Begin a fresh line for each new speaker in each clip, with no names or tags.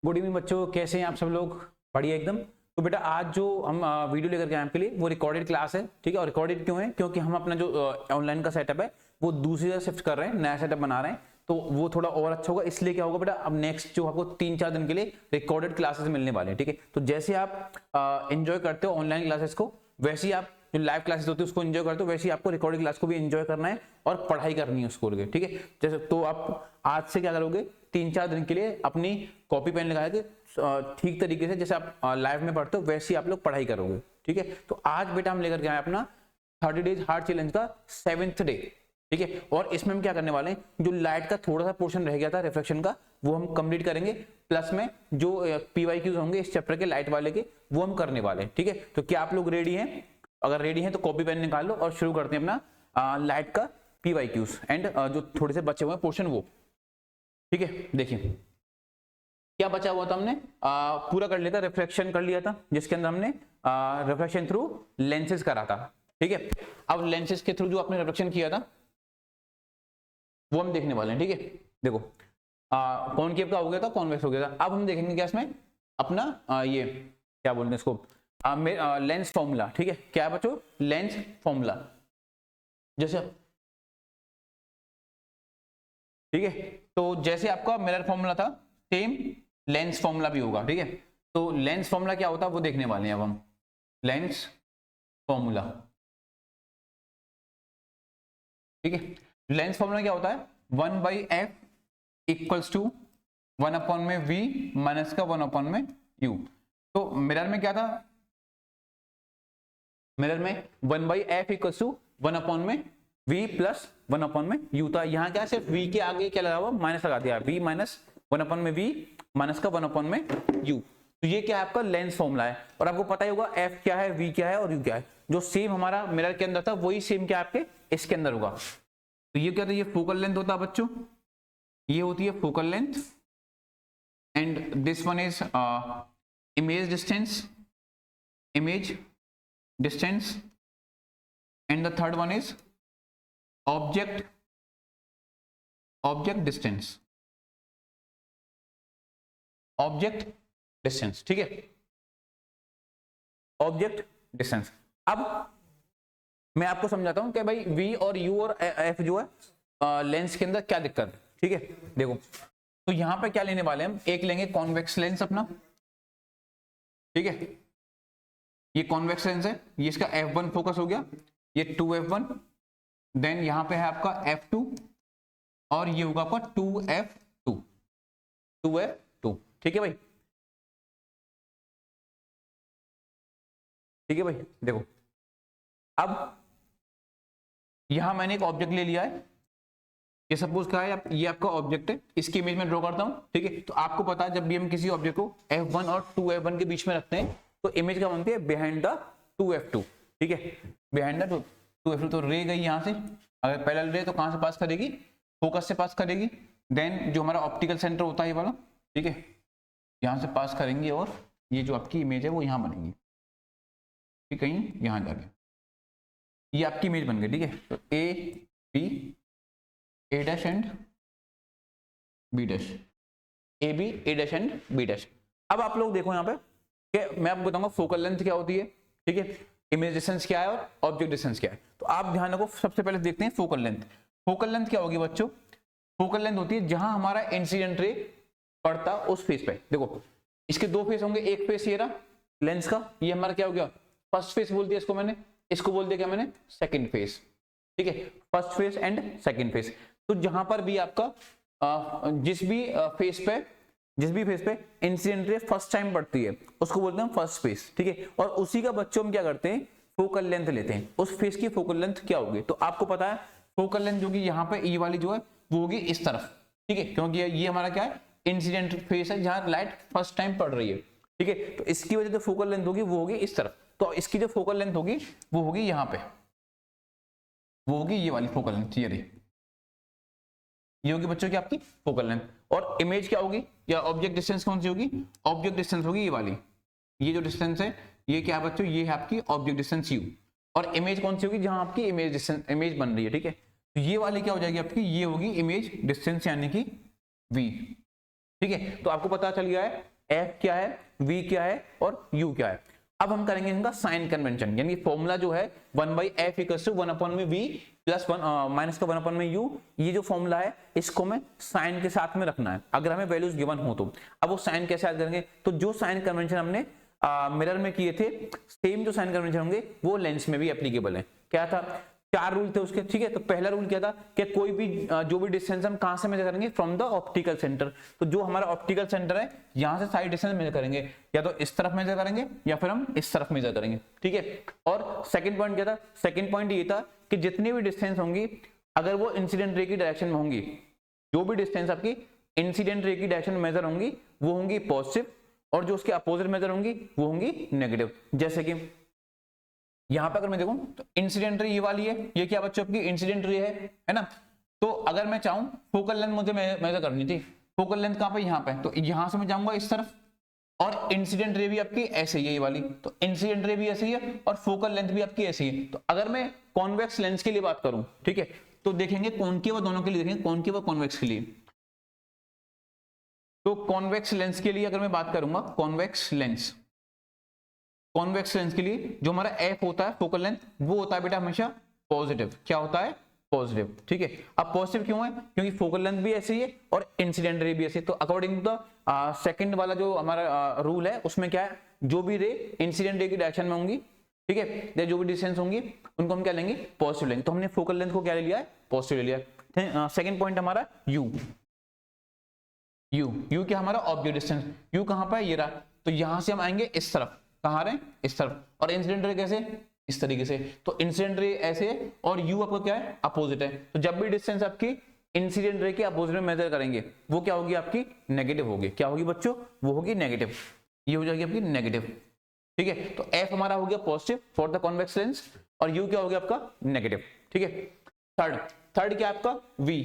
Good evening बच्चों, कैसे हैं आप सब लोग? बढ़िया एकदम। तो बेटा आज जो हम वीडियो लेकर के आए आपके लिए वो रिकॉर्डेड क्लास है, ठीक है। और रिकॉर्डेड क्यों है? क्योंकि हम अपना जो ऑनलाइन का सेटअप है वो दूसरी जगह शिफ्ट कर रहे हैं, नया सेटअप बना रहे हैं, तो वो थोड़ा और अच्छा होगा। इसलिए क्या होगा बेटा, अब नेक्स्ट जो आपको 3-4 दिन के लिए रिकॉर्डेड क्लासेस मिलने वाले हैं, ठीक है। तो जैसे आप एंजॉय करते हो ऑनलाइन क्लासेस को, वैसे ही आप जो लाइव क्लासेस होती है उसको एंजॉय करते हो, वैसे ही आपको रिकॉर्डेड क्लास को भी एंजॉय करना है और पढ़ाई करनी है उसको, ठीक है। जैसे तो आप आज से क्या करोगे, 3-4 दिन के लिए अपनी कॉपी पेन लगा के ठीक तरीके से जैसे आप लाइव में पढ़ते हो वैसे ही आप लोग पढ़ाई करोगे, ठीक है। तो आज बेटा हम लेकर के आए अपना 30 डेज हार्ड चैलेंज का 7th डे, ठीक है। और इसमें हम क्या करने वाले हैं, जो लाइट का थोड़ा सा पोर्शन रह गया था रिफ्लेक्शन का, वो हम कंप्लीट करेंगे। प्लस में जो PYQs होंगे इस चैप्टर के लाइट वाले के, वो हम करने वाले हैं, ठीक है। तो क्या आप लोग रेडी हैं? अगर रेडी हैं तो कॉपी पेन निकाल लो और शुरू करते हैं अपना लाइट का PYQs एंड जो थोड़े से बचे हुए पोर्शन वो, ठीक है। देखिए क्या बचा हुआ था, हमने पूरा कर लिया था, रिफ्लेक्शन कर लिया था, जिसके अंदर हमने रिफ्लेक्शन थ्रू लेंसेज करा था, ठीक है। अब लेंसेज के थ्रू जो आपने रिफ्लेक्शन किया था वो हम देखने वाले हैं, ठीक है। देखो कॉनकेव का हो गया था, कॉन्वेक्स हो गया था। अब हम देखेंगे क्या इसमें अपना ये क्या बोलते हैं इसको, लेंस फॉर्मूला, ठीक है। क्या बच्चों? Lens formula. जैसे ठीक है, तो जैसे आपका मिरर फॉर्मूला था सेम लेंस फॉर्मूला भी होगा, ठीक है। तो लेंस फॉर्मूला क्या होता है वो देखने वाले हैं अब हम। लेंस फॉर्मूला, ठीक है। लेंस फॉर्मूला क्या होता है, 1/f equals to 1/v minus का 1/u। तो मिरर में क्या था, मिरर में 1/f equals to 1/v plus 1/u था। यहाँ क्या सिर्फ v के आगे क्या लगा हुआ, माइनस लगा दिया, v माइनस 1/v माइनस का 1/u। तो ये क्या है आपका लेंस फॉर्मूला है। और आपको पता ही होगा f क्या है, v क्या है और u क्या है। जो सेम हमारा मिरर के अंदर था वही सेम क्या आपके इसके अंदर होगा। तो ये क्या था, ये फोकल लेंथ होता है बच्चों, ये होती है focal length and this one is image distance, image distance and the third one is object distance, object distance, ठीक है। Object distance. अब मैं आपको समझाता हूं कि भाई v और u और f जो है लेंस के अंदर क्या दिक्कत है, ठीक है। देखो तो यहां पे क्या लेने वाले हम, एक लेंगे कॉन्वेक्स लेंस अपना, ठीक है। ये कॉन्वेक्स लेंस है, ये इसका f1 फोकस हो गया, ये 2f1, देन यहां पे है आपका f2 और ये होगा आपका 2f2, ठीक है भाई, ठीक है भाई। देखो अब यहां मैंने एक ऑब्जेक्ट ले लिया है, ये सपोज क्या है, ये आपका ऑब्जेक्ट है, इसकी इमेज में ड्रॉ करता हूं, ठीक है। तो आपको पता है जब भी हम किसी ऑब्जेक्ट को f1 और 2f1 के बीच में रखते हैं तो इमेज क्या बनती है, बिहाइंड द 2f2, ठीक है। Behind the 2f2। तो रे गई यहां से, अगर पैरेलल रे तो कहां से पास करेगी, फोकस से पास करेगी। देन जो हमारा ऑप्टिकल सेंटर होता है ये वाला, ठीक है, यहां से पास करेंगे और ये जो आपकी इमेज है वो यहां बनेगी, ठीक, कहीं यहां जाके ये आपकी इमेज बन गई, ठीक है। तो A dash and B dash, A B A dash and B dash. अब आप लोग देखो यहाँ पे कि मैं आपको बताऊंगा फोकल लेंथ क्या होती है, ठीक है, इमेज डिस्टेंस क्या है और ऑब्जेक्ट डिस्टेंस क्या है। तो आप ध्यान रखो, सबसे पहले देखते हैं फोकल लेंथ। फोकल लेंथ क्या होगी बच्चों, फोकल लेंथ होती है जहां हमारा इंसिडेंट रे पड़ता उस फेस पे। देखो इसके दो फेस होंगे, एक फेस ये रहा लेंस का, ये हमारा क्या हो गया, फर्स्ट फेस बोल दिया इसको मैंने, इसको बोल दिया क्या मैंने, सेकंड फेस, ठीक है। First face and second face. तो जहां पर भी आपका जिस भी फेस पे इंसिडेंट रे फर्स्ट टाइम पड़ती है उसको बोलते हैं फर्स्ट फेस, ठीक है। और उसी का बच्चों हम क्या करते हैं, फोकल लेंथ लेते हैं। उस फेस की फोकल लेंथ क्या होगी, तो आपको पता है फोकल लेंथ जो कि यहाँ पे ये वाली जो है वो होगी इस तरफ, ठीक है, क्योंकि ये हमारा क्या है, इंसिडेंट फेस है जहां लाइट फर्स्ट टाइम पड़ रही है, ठीक है। तो इसकी वजह से फोकल लेंथ होगी वो होगी इस तरफ। तो इसकी जो फोकल लेंथ होगी वो होगी यहाँ पे, वो होगी ये वाली फोकल लेंथ, ये होगी बच्चों की आपकी फोकल लेंथ। और इमेज क्या होगी या ऑब्जेक्ट डिस्टेंस कौन सी होगी, ऑब्जेक्ट डिस्टेंस होगी ये वाली, ये जो डिस्टेंस है ये क्या बच्चों, ये है आपकी ऑब्जेक्ट डिस्टेंस u। और इमेज कौन सी होगी, जहां आपकी इमेज डिस्टेंस, इमेज बन रही है, ठीक है। तो ये वाली क्या हो जाएगी आपकी, ये होगी इमेज डिस्टेंस यानी कि v, ठीक है। तो आपको पता चल गया है एफ क्या है, वी क्या है और यू क्या है। अब हम करेंगे इनका साइन कन्वेंशन, यानी फॉर्मूला जो है 1/f = 1/v प्लस 1 माइनस का 1/u, ये जो फॉर्मूला है इसको हमें साइन के साथ में रखना है अगर हमें वैल्यूज गिवन हो तो। अब वो साइन कैसे याद करेंगे, तो जो साइन कन्वेंशन हमने मिरर में किए थे, सेम जो साइन कन्वेंशन होंगे वो लेंस में भी एप्लीकेबल है। क्या था, 4 रूल थे उसके, ठीक है। तो पहला रूल क्या था कि कोई भी जो भी डिस्टेंस हम कहां से मेजर करेंगे, फ्रॉम द ऑप्टिकल सेंटर। तो जो हमारा ऑप्टिकल सेंटर है यहां से साइड डिस्टेंस मेजर करेंगे, या तो इस तरफ मेजर करेंगे या फिर हम इस तरफ मेजर करेंगे, ठीक है। और सेकंड पॉइंट क्या था, सेकंड पॉइंट ये था कि जितनी भी डिस्टेंस होंगी अगर वो इंसिडेंट रे की डायरेक्शन में होंगी, जो भी डिस्टेंस आपकी इंसिडेंट रे की डायरेक्शन में मेजर होंगी वो होंगी पॉजिटिव, और जो उसके अपोजिट मेजर होंगी वो होंगी नेगेटिव। जैसे कि यहां पर अगर मैं देखूं तो इंसिडेंट रे ये वाली है, ये क्या बच्चों आपकी इंसिडेंट रे है ना। तो अगर मैं चाहूं फोकल लेंथ मुझे मेजर करनी थी, फोकल लेंथ कहां पे, यहां पे, तो यहां से मैं जाऊंगा इस तरफ, और इंसिडेंट रे भी आपकी ऐसे ही है ये वाली, तो इंसिडेंट रे भी ऐसे ही है और फोकल लेंथ भी आपकी ऐसी है। तो अगर मैं कॉन्वेक्स लेंस के लिए बात करूं, ठीक है, तो देखेंगे कॉनकेव और दोनों के लिए देखेंगे, कॉनकेव और कॉन्वेक्स के लिए। तो कॉन्वेक्स लेंस के लिए अगर मैं बात करूंगा, कॉन्वेक्स लेंस के लिए जो हमारा एफ होता है फोकल लेंथ, वो होता है बेटा हमेशा पॉजिटिव। क्या होता है, पॉजिटिव, ठीक है। अब पॉजिटिव क्यों है, क्योंकि फोकल लेंथ भी ऐसी है और इंसिडेंट रे भी ऐसी है। तो अकॉर्डिंग टू द सेकंड वाला जो हमारा रूल है उसमें क्या है, जो भी रे इंसिडेंट रे की डायरेक्शन में होंगी, ठीक है, जो भी डिस्टेंस होंगी उनको हम क्या लेंगे, पॉजिटिव लेंगे। तो हमने फोकल लेंथ को क्या ले लिया है, पॉजिटिव ले लिया। सेकंड पॉइंट हमारा यू क्या हमारा ऑब्जेक्ट डिस्टेंस, यू कहां पर है, ये रहा। तो यहां से हम आएंगे इस तरफ, कहां रहे, इस तरफ, और इंसिडेंट रे कैसे, इस तरीके से। तो इंसिडेंट रे ऐसे है और यू आपका क्या है, अपोजिट है। तो जब भी डिस्टेंस आपकी इंसिडेंट रे के अपोजिट में मेजर करेंगे वो क्या होगी, आपकी नेगेटिव होगी। क्या होगी बच्चों, वो होगी नेगेटिव, ये हो जाएगी आपकी नेगेटिव, ठीक है। तो एफ हमारा हो गया positive for the convex lens, और यू क्या हो गया आपका नेगेटिव, ठीक है। थर्ड क्या आपका वी।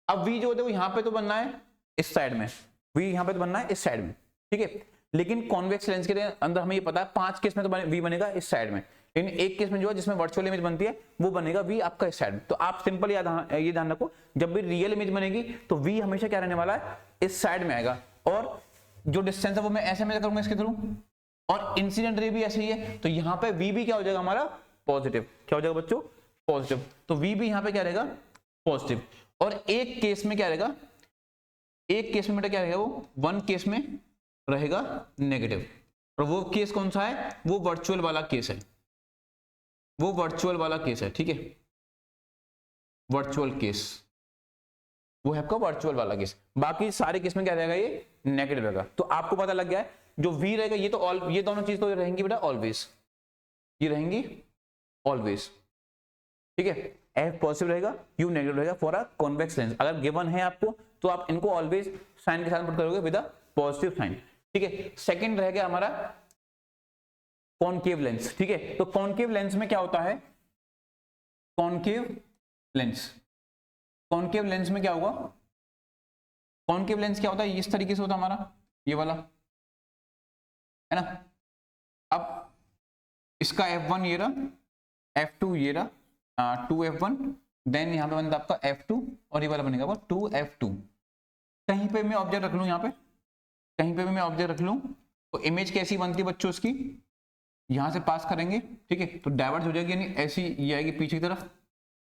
अब वी जो होता है वो यहां पे तो बनना है इस साइड में, वी यहां पे तो बनना है इस साइड में, ठीक है। लेकिन कॉन्वेक्स लेंस के अंदर हमें ये पता है 5 केस में तो वी बनेगा इस साइड में, लेकिन एक केस में जो है जिसमें वर्चुअल इमेज बनती है वो बनेगा वी आपका इस साइड में। तो आप सिंपल ये ध्यान रखो, जब भी रियल इमेज बनेगी तो वी हमेशा क्या रहने वाला है, इस साइड में आएगा, और जो डिस्टेंस है वो मैं ऐसे मेजर करूंगा इसके थ्रू, और इंसिडेंट रे भी ऐसे ही है। तो यहाँ पे वी भी क्या हो जाएगा हमारा पॉजिटिव। क्या हो जाएगा बच्चों, पॉजिटिव। तो वी भी यहाँ पे क्या रहेगा, पॉजिटिव। और एक केस में क्या रहेगा, एक केस में बेटा क्या रहेगा, वो वन केस में रहेगा नेगेटिव। और वो केस कौन सा है, वो वर्चुअल वाला केस है, वो वर्चुअल वाला केस है, ठीक है। वर्चुअल केस वो है आपका वर्चुअल वाला केस। बाकी सारे केस में क्या रहेगा, ये नेगेटिव रहेगा। तो आपको पता लग गया है जो वी रहेगा ये तो ये दोनों चीज तो रहेंगी बेटा ऑलवेज, ये रहेंगी ऑलवेज, ठीक है। एफ पॉजिटिव रहेगा, यू नेगेटिव रहेगा फॉर अ कॉन्वेक्स लेंस। अगर गिवन है आपको तो आप इनको ऑलवेज साइन के साथ पुट करोगे विद अ पॉजिटिव साइन, ठीक है। सेकंड रह गया हमारा कॉनकेव लेंस, ठीक है। तो कॉनकेव लेंस में क्या होता है, कॉनकेव लेंस में क्या होगा, कॉनकेव लेंस क्या होता है, इस तरीके से होता है हमारा ये वाला, है ना। अब इसका F1 ये रहा, F2 ये रहा, 2F1, देन यहाँ पे बनता आपका F2, और ये वाला बनेगा 2F2। कहीं पे मैं ऑब्जेक्ट रख लूँ, यहाँ पे कहीं पे भी मैं ऑब्जेक्ट रख लूँ तो इमेज कैसी बनती है बच्चों उसकी, यहां से पास करेंगे, ठीक है, तो डाइवर्ज हो जाएगी, यानी ऐसी ये आएगी पीछे की तरफ।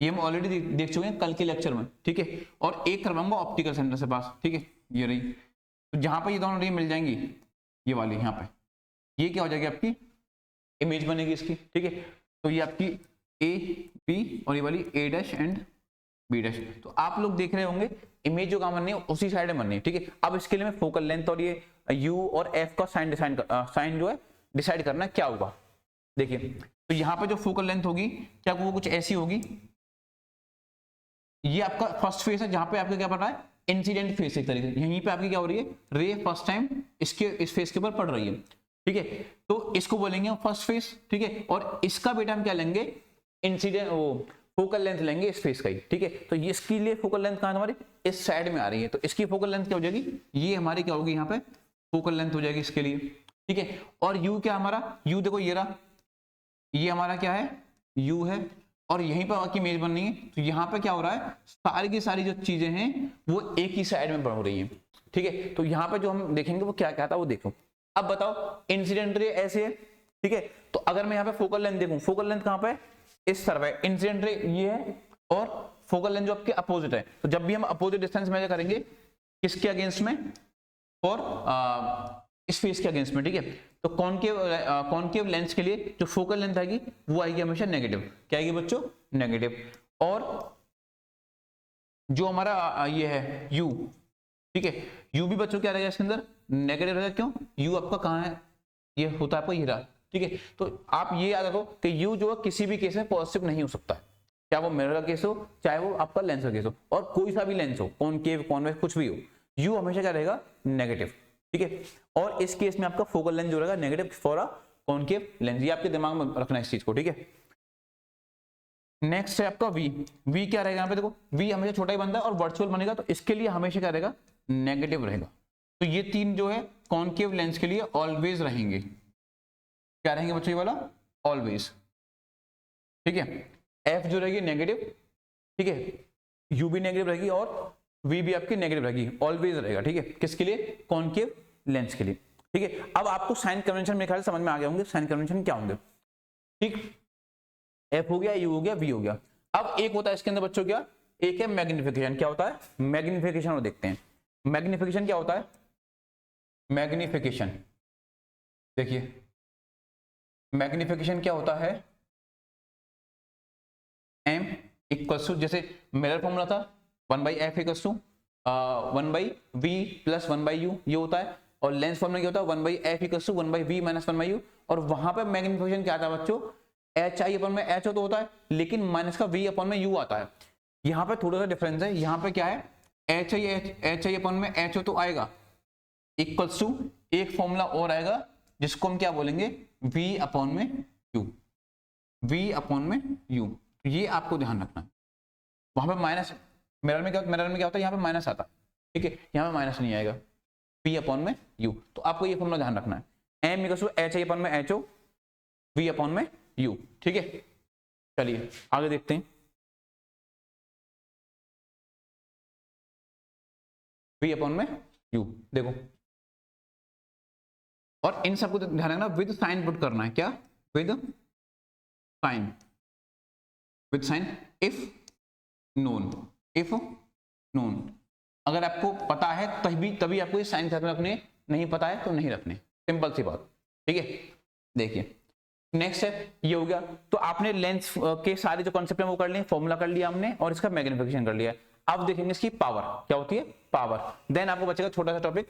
ये हम ऑलरेडी देख चुके हैं कल के लेक्चर में, ठीक है। और एक करवाऊंगा ऑप्टिकल सेंटर से पास, ठीक है, ये रही। तो जहां पे ये दोनों रे मिल जाएंगी, ये वाली यहाँ पे, ये क्या हो जाएगी आपकी इमेज बनेगी इसकी, ठीक है। तो ये आपकी ए बी और ये वाली ए डैश एंड बी डैश। तो आप लोग देख रहे होंगे इमेज जो काम बननी है उसी साइड में बननी है, ठीक है। अब इसके लिए मैं फोकल लेंथ और ये यू और एफ का साइन जो है डिसाइड करना है क्या होगा। देखिए तो यहाँ पे जो फोकल लेंथ होगी क्या वो कुछ ऐसी होगी, ये आपका फर्स्ट फेस है जहां पे आपका क्या पड़ रहा है, इंसिडेंट फेस। एक तरीके से यहीं पे आपकी क्या हो रही है, रे फर्स्ट टाइम इस फेस के ऊपर पड़ रही है, ठीक है। तो इसको बोलेंगे फर्स्ट फेस, ठीक है। और इसका बेटा हम क्या लेंगे, इंसिडेंट वो फोकल लेंथ लेंगे इस फेस का ही, ठीक है। तो ये इसके लिए फोकल लेंथ कहां हमारी इस साइड में आ रही है, तो इसकी फोकल लेंथ क्या हो जाएगी, ये हमारी क्या होगी यहाँ पे फोकल लेंथ हो जाएगी इसके लिए, ठीक है। और यू क्या हमारा, यू देखो ये रहा, ये हमारा क्या है यू है, और यहीं पर आपकी इमेज बननी है। तो यहाँ पे क्या हो रहा है, सारी की सारी जो चीजें हैं वो एक ही साइड में बढ़ रही है, ठीक है। तो यहाँ पे जो हम देखेंगे वो क्या क्या था वो देखो। अब बताओ इंसिडेंट रे ऐसे है, ठीक है। तो अगर मैं यहाँ पे फोकल लेंथ देखूं, फोकल लेंथ कहाँ पे है, इस तरफ है, इंसिडेंट रे ये है और फोकल लेंथ जो आपके अपोजिट है। तो जब भी हम अपोजिट डिस्टेंस मेजर करेंगे किसके अगेंस्ट में, और इस फेस के अगेंस्ट में, ठीक है। तो कॉनकेव लेंस के लिए जो फोकल लेंथ आएगी वो आएगी हमेशा नेगेटिव। क्या आएगी बच्चों, नेगेटिव। और जो हमारा ये है यू, ठीक है, यू भी बच्चों क्या रहेगा इसके अंदर, नेगेटिव रहेगा। क्यों, यू आपका कहाँ है, ये होता है आपका हीरा, ठीक है। तो आप ये याद रखो कि यू जो है किसी भी केस में पॉजिटिव नहीं हो सकता है, क्या वो मिरर का केस हो चाहे वो आपका लेंस का केस हो, और कोई सा भी लेंस हो, कॉनकेव कॉन्वेक्स कुछ भी हो, यू हमेशा क्या रहेगा, नेगेटिव, ठीक है। और इस केस में आपका फोकल लेंथ जो रहेगा negative for a concave lens, ये आपके दिमाग में रखना है इस चीज को, ठीक है। नेक्स्ट है आपका वी। वी क्या रहेगा यहाँ पे देखो, वी हमेशा छोटा ही बनता है और वर्चुअल बनेगा, तो इसके लिए हमेशा क्या रहेगा, नेगेटिव रहेगा। तो ये तीन जो है कॉनकेव लेंस के लिए ऑलवेज रहेंगे, क्या रहेंगे बच्चों, ये वाला ऑलवेज, ठीक है। एफ जो रहेगी नेगेटिव, ठीक है, यू भी नेगेटिव रहेगी और वी भी आपकी नेगेटिव रहेगी, ऑलवेज रहेगा, ठीक है। किसके लिए, कॉनकेव लेंस के लिए, ठीक है। अब आपको साइन कन्वेंशन मेरे ख्याल से समझ में आ गए होंगे, साइन कन्वेंशन क्या होंगे, ठीक। एफ हो गया, यू हो गया, वी हो गया। अब एक होता है इसके अंदर बच्चों क्या, एक है मैग्निफिकेशन। क्या होता है, मैग्निफिकेशन, और देखते हैं मैग्निफिकेशन क्या होता है। मैग्निफिकेशन देखिए, मैग्निफिकेशन क्या होता है, एम इक्वल्स टू, जैसे मिरर फॉर्मूला था 1/f equals to 1/v plus 1/u, ये होता है। और लेंस फॉर्मूला क्या होता है, 1/f equals to 1/v minus 1/u। और वहां पर मैग्निफिकेशन क्या आता है बच्चों, एच आई अपन में एच हो तो होता है, लेकिन माइनस का वी अपन में यू आता है। यहाँ पे थोड़ा सा डिफरेंस है, यहाँ पे क्या है, एच आई अपन में एच हो तो आएगा, इक्वल्स टू एक फॉर्मूला और आएगा जिसको हम क्या बोलेंगे, वी अपॉन में यू, वी अपॉन में यू। ये आपको ध्यान रखना है। वहां पे माइनस, मिरर में क्या होता है, यहाँ पे माइनस आता है, ठीक है, यहाँ पे माइनस नहीं आएगा, वी अपॉन में यू। तो आपको ये फॉर्मूला ध्यान रखना है, M equals to H I upon में एच ओ, वी अपॉन में यू, ठीक है। चलिए आगे देखते हैं, वी अपॉन में यू देखो। और इन सबको ध्यान रखना, विद साइन पुट करना है, क्या, with sign, with sign if known, if known. अगर आपको पता है तभी आपको ये साइन साथ में रखने, नहीं पता है तो नहीं रखने, सिंपल सी बात, ठीक है। देखिए नेक्स्ट है, ये हो गया। तो आपने लेंस के सारे जो कॉन्सेप्ट है वो कर लिए, फॉर्मूला कर लिया हमने, और इसका मैग्निफिकेशन कर लिया। अब देखेंगे इसकी पावर क्या होती है, पावर। देन आपको बचेगा छोटा सा टॉपिक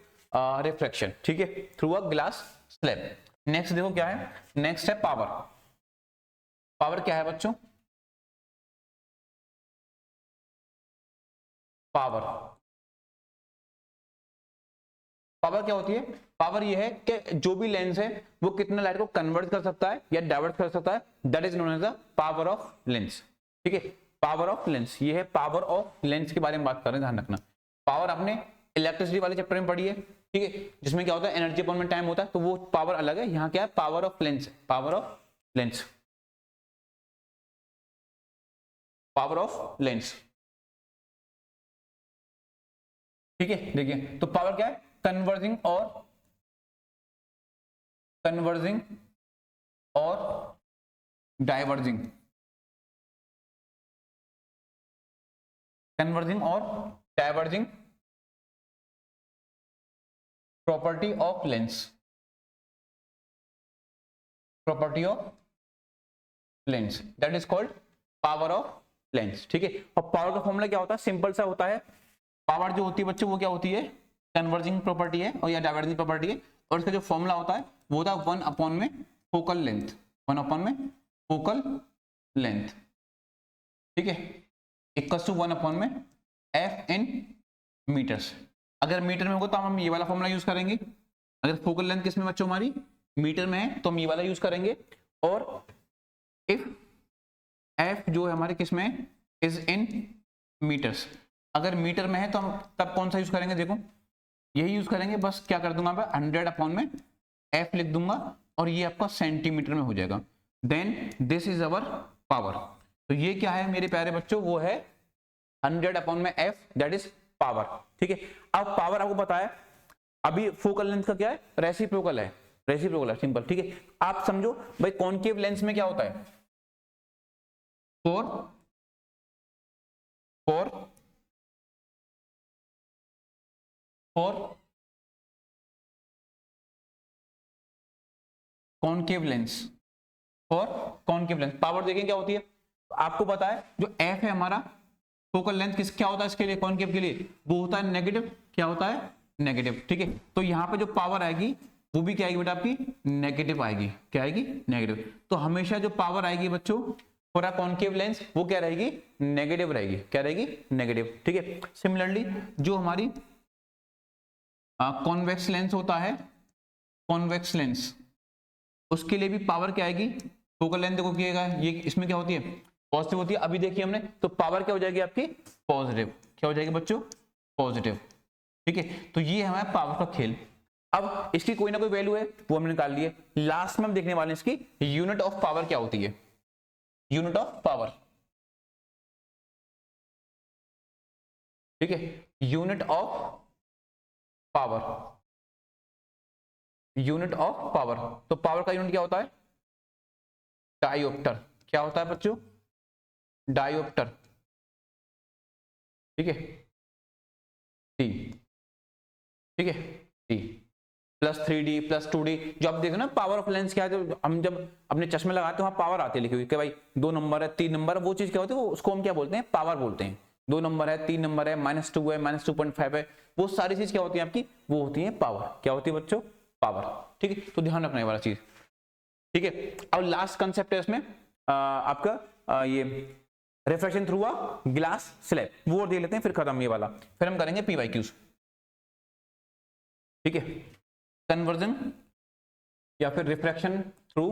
रिफ्रैक्शन, ठीक है, through a glass slab. Next देखो क्या है, नेक्स्ट है पावर। पावर क्या है बच्चों, पावर, पावर क्या होती है, पावर ये है कि जो भी लेंस है वो कितने लाइट को कन्वर्ट कर सकता है या डाइवर्ट कर सकता है, that is known as the power of lens, ठीक है। पावर ऑफ लेंस, ये है पावर ऑफ लेंस के बारे में बात कर रहे हैं, ध्यान रखना। पावर आपने इलेक्ट्रिसिटी वाले चैप्टर में पढ़ी है, ठीक है, जिसमें क्या होता है, एनर्जी अपॉन में टाइम होता है, तो वो पावर अलग है। यहाँ क्या है, power of lens, power of lens, power of lens, ठीक है। देखिए तो पावर क्या है, कन्वर्जिंग और डाइवर्जिंग, कन्वर्जिंग और diverging property of lens, property of lens, that is called power of lens, ठीक है। और पावर का फॉर्मूला क्या होता है, सिंपल सा होता है। पावर जो होती है बच्चों वो क्या होती है, कन्वर्जिंग प्रॉपर्टी है और या डाइवर्जिंग प्रॉपर्टी है, और इसका जो फॉर्मूला होता है वो होता है 1 अपॉन में फोकल लेंथ, 1 अपॉन में फोकल लेंथ, ठीक है, इक्वल टू 1 अपॉन में एफ इन मीटर्स। अगर मीटर में होगा तो हम ये वाला फॉर्मूला यूज करेंगे, अगर फोकल लेंथ किस में बच्चों हमारी मीटर में है तो हम ये वाला यूज करेंगे, और इफ एफ जो है हमारे किस में इज इन मीटर्स, अगर मीटर में है तो हम तब कौन सा यूज करेंगे, देखो यही यूज करेंगे। बस क्या कर दूंगा, 100 अपॉन में एफ लिख दूंगा और ये आपका सेंटीमीटर में हो जाएगा। Then this is our power. तो ये क्या है मेरे प्यारे बच्चों, वो है 100 अपॉन में एफ, दैट इज पावर, ठीक है। अब पावर आपको पता है, अभी फोकल लेंथ का क्या है, रेसिप्रोकल है, रेसिप्रोकल है, सिंपल, ठीक है। आप समझो भाई कॉन्केव लेंस में क्या होता है, four four four concave lens, और कॉन्केव लेंस पावर देखें क्या होती है, आपको पता है जो एफ है हमारा फोकल लेंथ किस क्या होता है इसके लिए, कॉन्केव के लिए वो होता है नेगेटिव, क्या होता है नेगेटिव, ठीक है। तो यहाँ पे जो पावर आएगी वो भी क्या आएगी बेटा आपकी नेगेटिव आएगी, क्या आएगी नेगेटिव। तो हमेशा जो पावर आएगी बच्चों फॉर अ कॉन्केव लेंस वो क्या रहेगी, नेगेटिव रहेगी, क्या रहेगी नेगेटिव, ठीक है। सिमिलरली जो हमारी कॉन्वेक्स लेंस होता है, कॉन्वेक्स लेंस उसके लिए भी पावर क्या आएगी, फोकल लेंथ देखो किएगा ये इसमें क्या होती है पॉजिटिव होती है, अभी देखिए हमने तो पावर क्या हो जाएगी आपकी पॉजिटिव, क्या हो जाएगी बच्चों पॉजिटिव, ठीक है। तो ये हमारा पावर का खेल। अब इसकी कोई ना कोई वैल्यू है वो हमने निकाल ली है, लास्ट में हम देखने वाले हैं इसकी यूनिट ऑफ पावर क्या होती है, यूनिट ऑफ पावर, ठीक है। Unit of power, unit of power, तो पावर का यूनिट क्या होता है डायोप्टर, क्या होता है बच्चों डायोप्टर, ठीक है टी, ठीक है T plus 3D plus 2D। जो आप देखो ना पावर ऑफ लेंस क्या है, जो हम जब अपने चश्मे लगाते हैं वहां पावर आती है लिखी हुई कि भाई 2 नंबर है 3 नंबर है, वो चीज क्या होती है वो उसको हम क्या बोलते हैं पावर बोलते हैं। 2 नंबर है 3 नंबर है -2 है -2.5 है, वो सारी चीज क्या होती है आपकी वो होती है पावर, क्या होती है बच्चों पावर, ठीक है। तो ध्यान रखने वाला चीज, ठीक है। अब लास्ट कंसेप्ट है इसमें आपका ये refraction through a glass slab, वो देख लेते हैं फिर खत्म ये वाला, फिर हम करेंगे PYQs, ठीक है। कन्वर्जन या फिर refraction through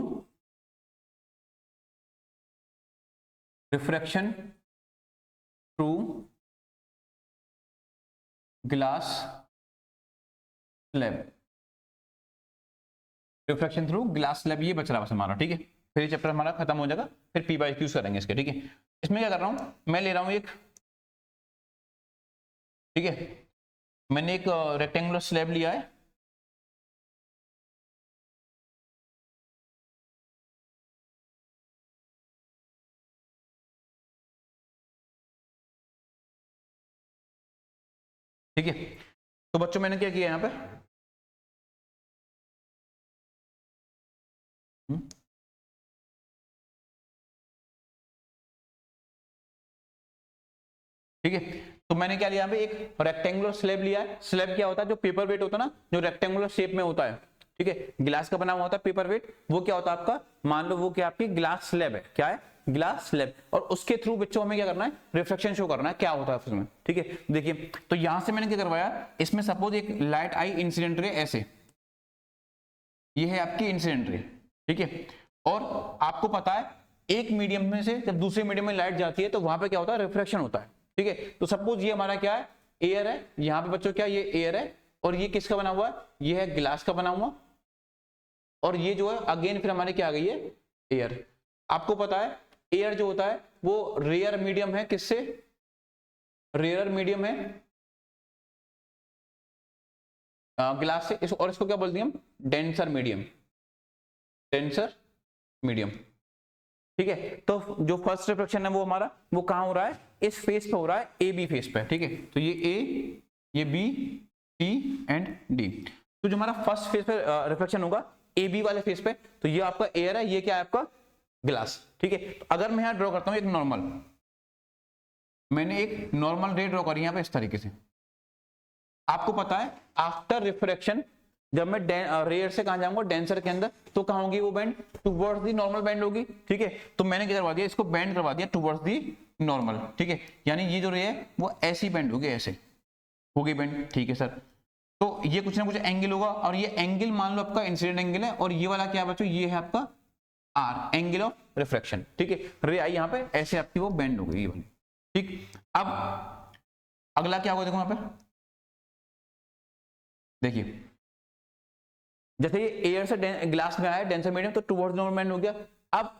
glass slab, refraction through glass slab ये बच रहा है बस हमारा, ठीक है। फिर ये चैप्टर हमारा खत्म हो जाएगा, फिर PYQs करेंगे इसके, ठीक है। इसमें क्या कर रहा हूं मैं ले रहा हूं एक, ठीक है मैंने एक रेक्टेंगुलर स्लैब लिया है, ठीक है। तो बच्चों मैंने क्या किया यहां पे ठीक है। तो मैंने क्या लिया यहाँ पे एक रेक्टेंगुलर स्लैब लिया है, स्लैब क्या होता है जो पेपर वेट होता है ना जो रेक्टेंगुलर शेप में होता है, ठीक है गिलास का बना हुआ होता है पेपर वेट, वो क्या होता है आपका मान लो वो क्या आपकी ग्लास स्लैब है, क्या है ग्लास स्लैब, और उसके थ्रू बच्चों हमें क्या करना है रिफ्लेक्शन शो करना है क्या होता है उसमें, ठीक है। देखिए तो यहां से मैंने क्या करवाया, इसमें सपोज एक लाइट आई इंसिडेंट रे ऐसे, ये है आपकी इंसिडेंट रे, ठीक है। और आपको पता है एक मीडियम में से जब दूसरे मीडियम में लाइट जाती है तो वहां पे क्या होता है रिफ्लेक्शन होता है, ठीक है। तो सपोज ये हमारा क्या है एयर है, यहाँ पे बच्चों क्या ये एयर है, और ये किसका बना हुआ है ये है ग्लास का बना हुआ, और ये जो है अगेन फिर हमारे क्या आ गई है एयर। आपको पता है एयर जो होता है वो रेयर मीडियम है, किससे रेयर मीडियम है ग्लास से, और इसको क्या बोलते हैं हम डेंसर मीडियम, डेंसर मीडियम, ठीक है। तो जो फर्स्ट रिफ्लेक्शन है वो हमारा वो कहां हो रहा है इस फेस पे हो रहा है AB फेस पे, ठीक है। तो ये A ये B C एंड D, तो जो हमारा फर्स्ट फेस पे रिफ्लेक्शन होगा AB वाले फेस पे, तो ये आपका एयर है, ये क्या है आपका ग्लास, ठीक है। तो अगर मैं यहां ड्रॉ करता हूं एक नॉर्मल, मैंने एक नॉर्मल रे ड्रॉ करी यहां पे इस तरीके से, आपको पता है आफ्टर रिफ्रैक्शन जब मैं रेयर से कहां जाऊंगा डेंसर के अंदर, तो कहां होगी वो band towards the normal band होगी, ठीक है। तो मैंने क्या करवा दिया इसको बैंड करवा दिया टुवर्ड्स दी नॉर्मल, ठीक है। यानी ये जो रे है वो ऐसी बैंड होगी, ऐसे होगी बैंड, ठीक है सर। तो ये कुछ ना कुछ एंगल होगा, और ये एंगल मान लो आपका इंसिडेंट एंगल है, और ये वाला क्या है बच्चों ये है आपका R एंगल ऑफ रिफ्रैक्शन, ठीक है। रे आई यहाँ पे ऐसे आपकी वो बैंड हो गई ये वाली, ठीक। अब अगला क्या होगा देखो यहाँ पे देखिए, जैसे ये एयर से ग्लास में आया डेंसर मीडियम तो टुवर्ड्स नॉर्मल बैंड हो गया। अब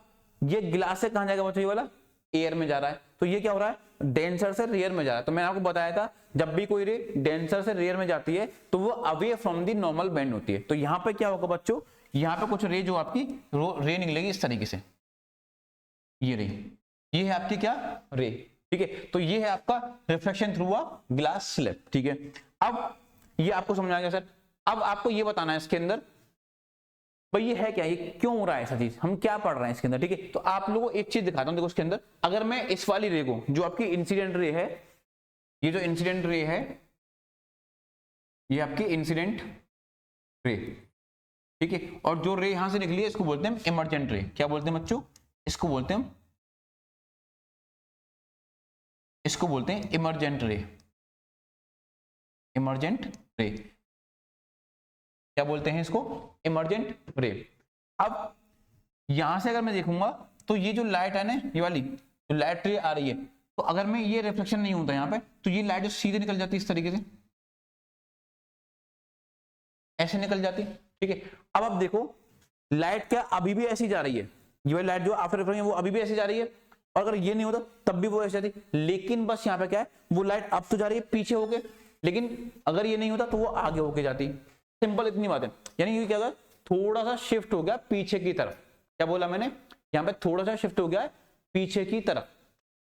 ये ग्लास से कहां जाएगा बच्चों ये वाला एयर में जा रहा है, तो ये क्या हो रहा है, डेंसर से रेयर में जा रहा है। तो मैंने आपको बताया था जब भी कोई रे डेंसर से रेयर में जाती है तो वो away from the normal band होती है। तो यहाँ पे क्या होगा बच्चों, यहाँ पे कुछ रे जो आपकी रे निकलेगी इस तरीके से, ये रे, ये है आपकी क्या रे, ठीक है। तो ये है आपका reflection through a glass slab, ठीक है। अब ये आपको समझ आ गया सर। अब आपको ये बताना है इसके अंदर भाई ये है क्या, ये क्यों हो रहा है ऐसा चीज, हम क्या पढ़ रहे हैं इसके अंदर, ठीक है। तो आप लोगों को एक चीज दिखाता हूं, देखो इसके अंदर अगर मैं इस वाली रे को, जो आपकी इंसिडेंट रे है, ये जो इंसिडेंट रे है, ये आपकी इंसिडेंट रे, ठीक है। और जो रे यहां से निकली है इसको बोलते हैं इमर्जेंट रे। क्या बोलते हैं बच्चों, इसको बोलते हैं, इसको बोलते हैं इमर्जेंट रे, इमर्जेंट रे, क्या बोलते हैं इसको, इमर्जेंट रे। अब यहां से अगर मैं देखूंगा तो ये जो लाइट है ना, ये वाली जो लाइट रे आ रही है, तो अगर मैं ये रिफ्लेक्शन नहीं होता यहाँ पे तो ये लाइट जो सीधे निकल जाती है इस तरीके से, ऐसे निकल जाती, ठीक है। अब आप देखो लाइट क्या अभी भी ऐसी जा रही है, ये वाली लाइट जो आफ्टर रिफ्लेक्शन वो अभी भी ऐसी जा रही है, और अगर ये नहीं होता तब भी वो ऐसे जाती, लेकिन बस यहाँ पे क्या है, वो लाइट अब तो जा रही है पीछे होके, लेकिन अगर ये नहीं होता तो वो आगे होके जाती। सिंपल इतनी बात है। यानी ये क्या होगा, थोड़ा सा शिफ्ट हो गया पीछे की तरफ। क्या बोला मैंने, यहाँ पे थोड़ा सा शिफ्ट हो गया है पीछे की तरफ,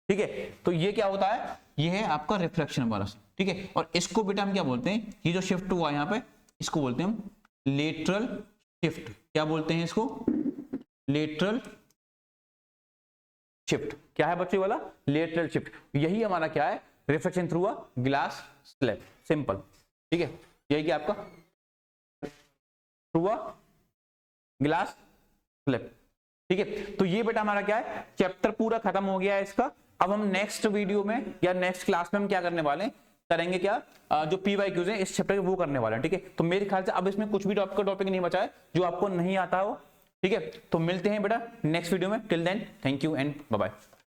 ठीक है। तो ये क्या होता है, ये है आपका रिफ्लेक्शन वाला, ठीक है। और इसको बेटा हम क्या बोलते हैं, ये जो शिफ्ट हुआ यहाँ पे इसको बोलते हैं हम लेटरल शिफ्ट। क्या बोलते हैं इसको, लेटरल शिफ्ट। क्या है बच्चों वाला, लेटरल शिफ्ट। यही हमारा क्या है, reflection through a glass slab, simple, ठीक है। यही क्या आपका थ्रू अ ग्लास स्लैब, ठीक है। तो ये बेटा हमारा क्या है, चैप्टर पूरा खत्म हो गया है इसका। अब हम नेक्स्ट वीडियो में या नेक्स्ट क्लास में हम क्या करने वाले हैं, करेंगे क्या, जो PYQs हैं इस चैप्टर के वो करने वाले हैं, ठीक है। तो मेरे ख्याल से अब इसमें कुछ भी टॉपिक नहीं बचा है जो आपको नहीं आता हो, ठीक है। तो मिलते हैं बेटा नेक्स्ट वीडियो में, till then thank you and bye bye.